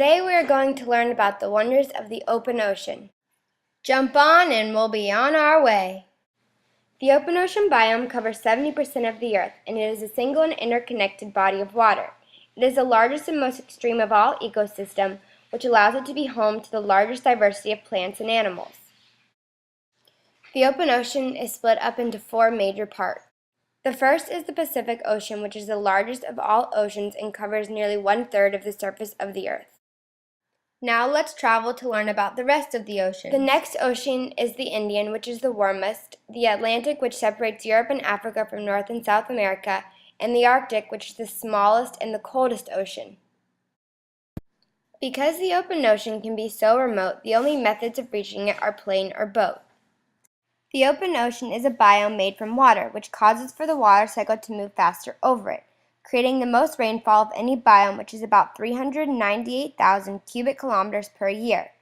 Today we are going to learn about the wonders of the open ocean. Jump on and we'll be on our way. The open ocean biome covers 70% of the Earth, and it is a single and interconnected body of water. It is the largest and most extreme of all ecosystems, which allows it to be home to the largest diversity of plants and animals. The open ocean is split up into four major parts. The first is the Pacific Ocean, which is the largest of all oceans and covers nearly 1/3 of the surface of the Earth. Now let's travel to learn about the rest of the ocean. The next ocean is the Indian, which is the warmest, the Atlantic, which separates Europe and Africa from North and South America, and the Arctic, which is the smallest and the coldest ocean. Because the open ocean can be so remote, the only methods of reaching it are plane or boat. The open ocean is a biome made from water, which causes for the water cycle to move faster over it, creating the most rainfall of any biome, which is about 398,000 cubic kilometers per year,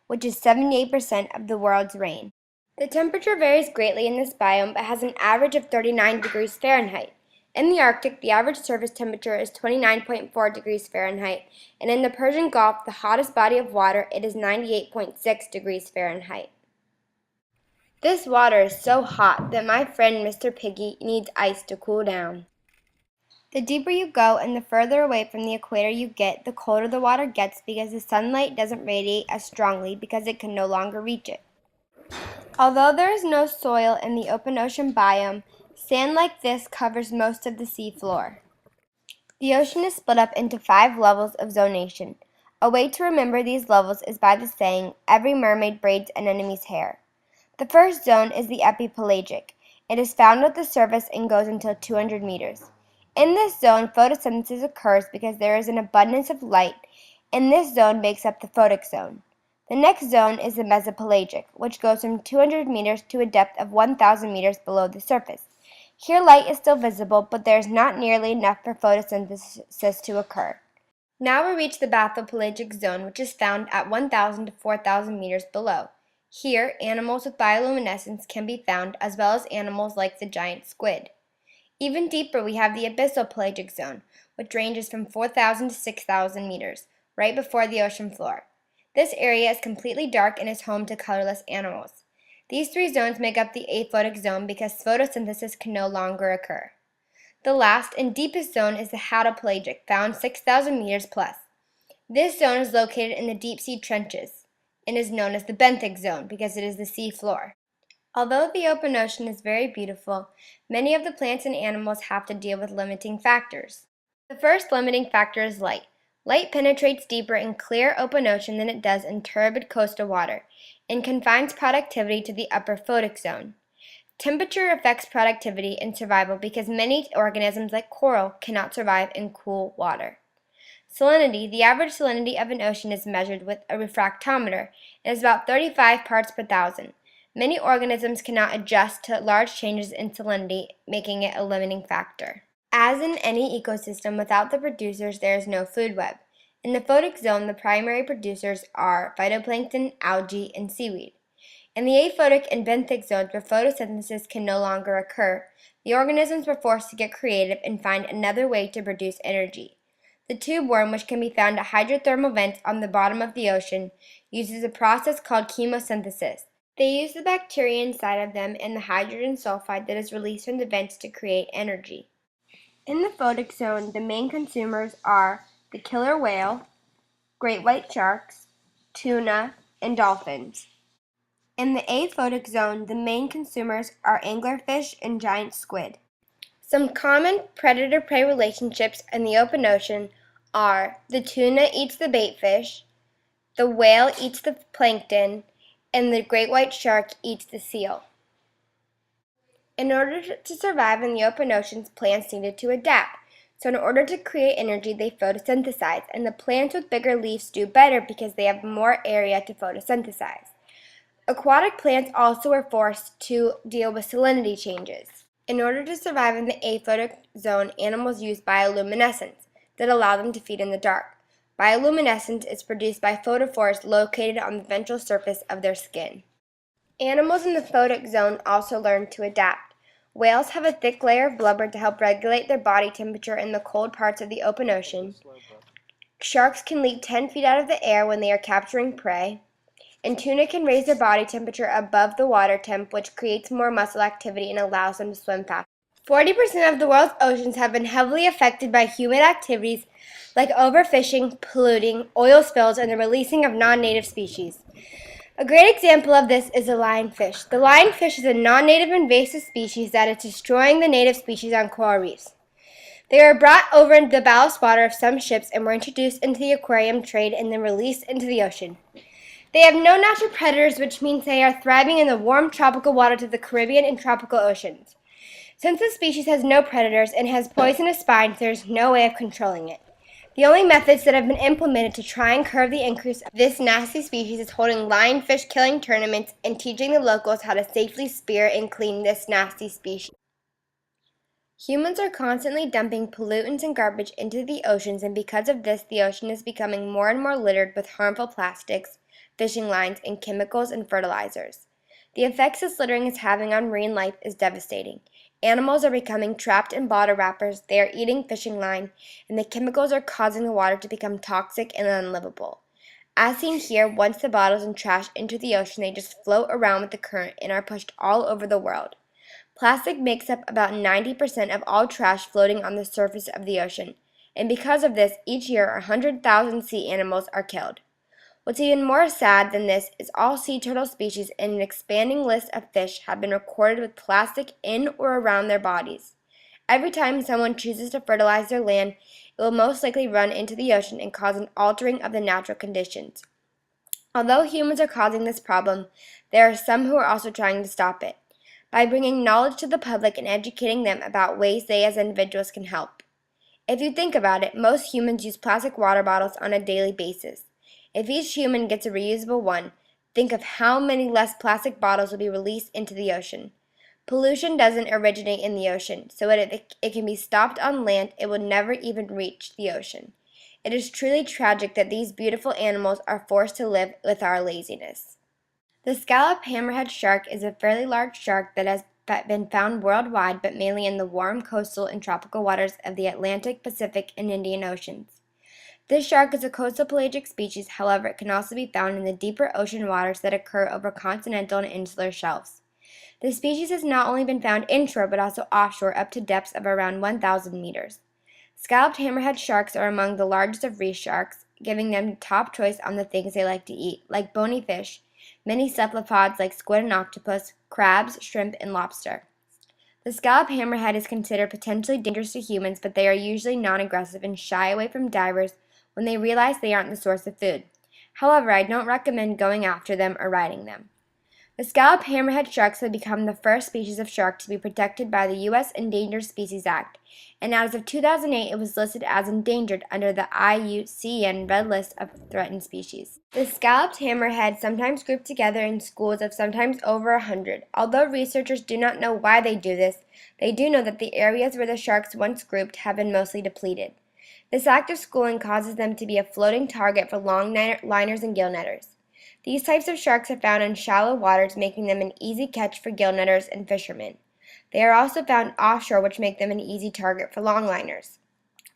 which is 78% of the world's rain. The temperature varies greatly in this biome, but has an average of 39 degrees Fahrenheit. In the Arctic, the average surface temperature is 29.4 degrees Fahrenheit, and in the Persian Gulf, the hottest body of water, it is 98.6 degrees Fahrenheit. This water is so hot that my friend Mr. Piggy needs ice to cool down. The deeper you go and the further away from the equator you get, the colder the water gets because the sunlight doesn't radiate as strongly because it can no longer reach it. Although there is no soil in the open ocean biome, sand like this covers most of the sea floor. The ocean is split up into 5 levels of zonation. A way to remember these levels is by the saying, "Every mermaid braids an enemy's hair." The first zone is the epipelagic. It is found at the surface and goes until 200 meters. In this zone, photosynthesis occurs because there is an abundance of light, and this zone makes up the photic zone. The next zone is the mesopelagic, which goes from 200 meters to a depth of 1,000 meters below the surface. Here light is still visible, but there is not nearly enough for photosynthesis to occur. Now we reach the bathypelagic zone, which is found at 1,000 to 4,000 meters below. Here, animals with bioluminescence can be found, as well as animals like the giant squid. Even deeper, we have the abyssal pelagic zone, which ranges from 4,000 to 6,000 meters, right before the ocean floor. This area is completely dark and is home to colorless animals. These 3 zones make up the aphotic zone because photosynthesis can no longer occur. The last and deepest zone is the hadopelagic, found 6,000 meters plus. This zone is located in the deep sea trenches and is known as the benthic zone because it is the sea floor. Although the open ocean is very beautiful, many of the plants and animals have to deal with limiting factors. The first limiting factor is light. Light penetrates deeper in clear open ocean than it does in turbid coastal water, and confines productivity to the upper photic zone. Temperature affects productivity and survival because many organisms like coral cannot survive in cool water. Salinity. The average salinity of an ocean is measured with a refractometer and is about 35 parts per thousand. Many organisms cannot adjust to large changes in salinity, making it a limiting factor. As in any ecosystem, without the producers, there is no food web. In the photic zone, the primary producers are phytoplankton, algae, and seaweed. In the aphotic and benthic zones, where photosynthesis can no longer occur, the organisms were forced to get creative and find another way to produce energy. The tube worm, which can be found at hydrothermal vents on the bottom of the ocean, uses a process called chemosynthesis. They use the bacteria inside of them and the hydrogen sulfide that is released from the vents to create energy. In the photic zone, the main consumers are the killer whale, great white sharks, tuna, and dolphins. In the aphotic zone, the main consumers are anglerfish and giant squid. Some common predator-prey relationships in the open ocean are the tuna eats the bait fish, the whale eats the plankton, and the great white shark eats the seal. In order to survive in the open oceans, plants needed to adapt. So in order to create energy, they photosynthesize, and the plants with bigger leaves do better because they have more area to photosynthesize. Aquatic plants also were forced to deal with salinity changes. In order to survive in the aphotic zone, animals use bioluminescence that allow them to feed in the dark. Bioluminescence is produced by photophores located on the ventral surface of their skin. Animals in the photic zone also learn to adapt. Whales have a thick layer of blubber to help regulate their body temperature in the cold parts of the open ocean. Sharks can leap 10 feet out of the air when they are capturing prey, and tuna can raise their body temperature above the water temp, which creates more muscle activity and allows them to swim faster. 40% of the world's oceans have been heavily affected by human activities like overfishing, polluting, oil spills, and the releasing of non-native species. A great example of this is the lionfish. The lionfish is a non-native invasive species that is destroying the native species on coral reefs. They were brought over into the ballast water of some ships and were introduced into the aquarium trade and then released into the ocean. They have no natural predators, which means they are thriving in the warm tropical waters of the Caribbean and tropical oceans. Since the species has no predators and has poisonous spines, there is no way of controlling it. The only methods that have been implemented to try and curb the increase of this nasty species is holding lionfish killing tournaments and teaching the locals how to safely spear and clean this nasty species. Humans are constantly dumping pollutants and garbage into the oceans, and because of this, the ocean is becoming more and more littered with harmful plastics, fishing lines, and chemicals and fertilizers. The effects this littering is having on marine life is devastating. Animals are becoming trapped in bottle wrappers, they are eating fishing line, and the chemicals are causing the water to become toxic and unlivable. As seen here, once the bottles and trash enter the ocean, they just float around with the current and are pushed all over the world. Plastic makes up about 90% of all trash floating on the surface of the ocean, and because of this, each year 100,000 sea animals are killed. What's even more sad than this is all sea turtle species and an expanding list of fish have been recorded with plastic in or around their bodies. Every time someone chooses to fertilize their land, it will most likely run into the ocean and cause an altering of the natural conditions. Although humans are causing this problem, there are some who are also trying to stop it by bringing knowledge to the public and educating them about ways they as individuals can help. If you think about it, most humans use plastic water bottles on a daily basis. If each human gets a reusable one, think of how many less plastic bottles will be released into the ocean. Pollution doesn't originate in the ocean, so if it can be stopped on land, it will never even reach the ocean. It is truly tragic that these beautiful animals are forced to live with our laziness. The scallop hammerhead shark is a fairly large shark that has been found worldwide, but mainly in the warm coastal and tropical waters of the Atlantic, Pacific, and Indian Oceans. This shark is a coastal pelagic species, however, it can also be found in the deeper ocean waters that occur over continental and insular shelves. The species has not only been found inshore, but also offshore up to depths of around 1,000 meters. Scalloped hammerhead sharks are among the largest of reef sharks, giving them the top choice on the things they like to eat, like bony fish, many cephalopods like squid and octopus, crabs, shrimp, and lobster. The scallop hammerhead is considered potentially dangerous to humans, but they are usually non-aggressive and shy away from divers when they realize they aren't the source of food. However, I don't recommend going after them or riding them. The scallop hammerhead sharks have become the first species of shark to be protected by the U.S. Endangered Species Act, and as of 2008 it was listed as endangered under the IUCN Red List of Threatened Species. The scalloped hammerhead sometimes group together in schools of sometimes over 100. Although researchers do not know why they do this, they do know that the areas where the sharks once grouped have been mostly depleted. This active schooling causes them to be a floating target for longliners and gill netters. These types of sharks are found in shallow waters, making them an easy catch for gill netters and fishermen. They are also found offshore, which make them an easy target for longliners.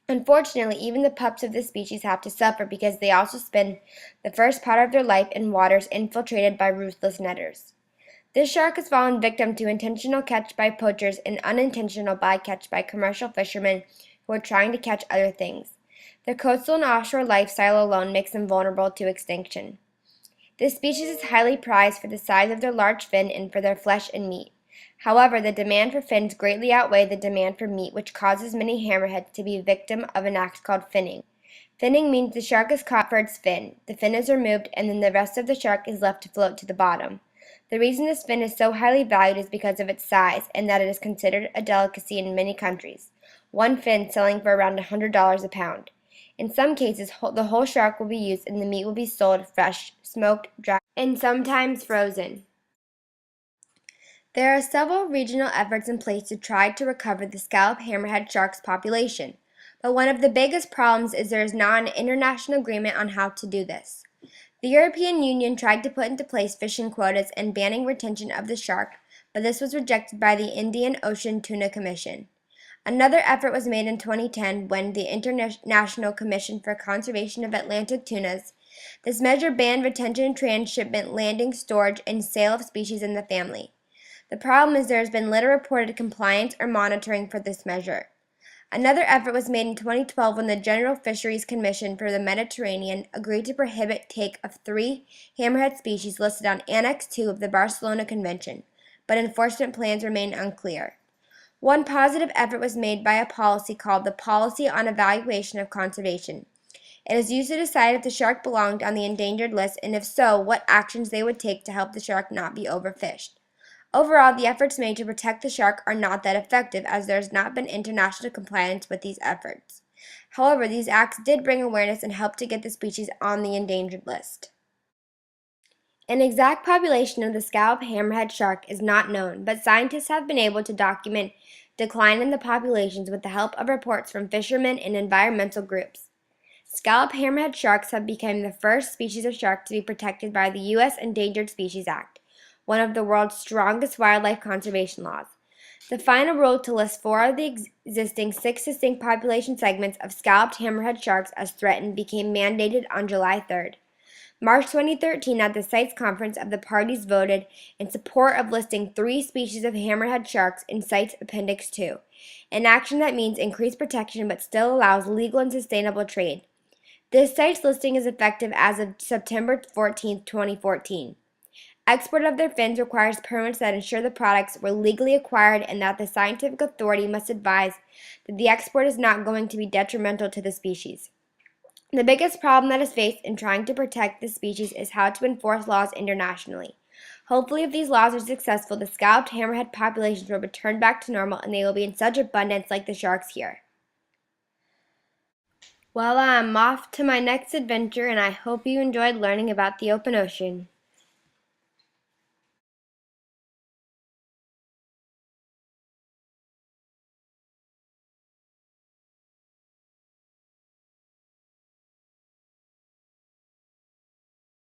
Unfortunately, even the pups of this species have to suffer because they also spend the first part of their life in waters infiltrated by ruthless netters. This shark has fallen victim to intentional catch by poachers and unintentional bycatch by commercial fishermen who are trying to catch other things. Their coastal and offshore lifestyle alone makes them vulnerable to extinction. This species is highly prized for the size of their large fin and for their flesh and meat. However, the demand for fins greatly outweigh the demand for meat, which causes many hammerheads to be a victim of an act called finning. Finning means the shark is caught for its fin. The fin is removed, and then the rest of the shark is left to float to the bottom. The reason this fin is so highly valued is because of its size, and that it is considered a delicacy in many countries, one fin selling for around $100 a pound. In some cases, the whole shark will be used and the meat will be sold fresh, smoked, dried, and sometimes frozen. There are several regional efforts in place to try to recover the scallop hammerhead shark's population, but one of the biggest problems is there is not an international agreement on how to do this. The European Union tried to put into place fishing quotas and banning retention of the shark, but this was rejected by the Indian Ocean Tuna Commission. Another effort was made in 2010 when the International Commission for Conservation of Atlantic Tunas. This measure banned retention, transshipment, landing, storage, and sale of species in the family. The problem is there has been little reported compliance or monitoring for this measure. Another effort was made in 2012 when the General Fisheries Commission for the Mediterranean agreed to prohibit take of 3 hammerhead species listed on Annex II of the Barcelona Convention, but enforcement plans remain unclear. One positive effort was made by a policy called the Policy on Evaluation of Conservation. It is used to decide if the shark belonged on the endangered list and if so, what actions they would take to help the shark not be overfished. Overall, the efforts made to protect the shark are not that effective as there has not been international compliance with these efforts. However, these acts did bring awareness and help to get the species on the endangered list. An exact population of the scallop hammerhead shark is not known, but scientists have been able to document decline in the populations with the help of reports from fishermen and environmental groups. Scallop hammerhead sharks have become the first species of shark to be protected by the U.S. Endangered Species Act, one of the world's strongest wildlife conservation laws. The final rule to list 4 of the existing 6 distinct population segments of scalloped hammerhead sharks as threatened became mandated on July 3rd. March 2013, at the CITES conference of the parties voted in support of listing 3 species of hammerhead sharks in CITES Appendix 2, an action that means increased protection but still allows legal and sustainable trade. This CITES listing is effective as of September 14, 2014. Export of their fins requires permits that ensure the products were legally acquired and that the scientific authority must advise that the export is not going to be detrimental to the species. The biggest problem that is faced in trying to protect this species is how to enforce laws internationally. Hopefully, if these laws are successful, the scalloped hammerhead populations will return back to normal and they will be in such abundance like the sharks here. Well, I'm off to my next adventure and I hope you enjoyed learning about the open ocean.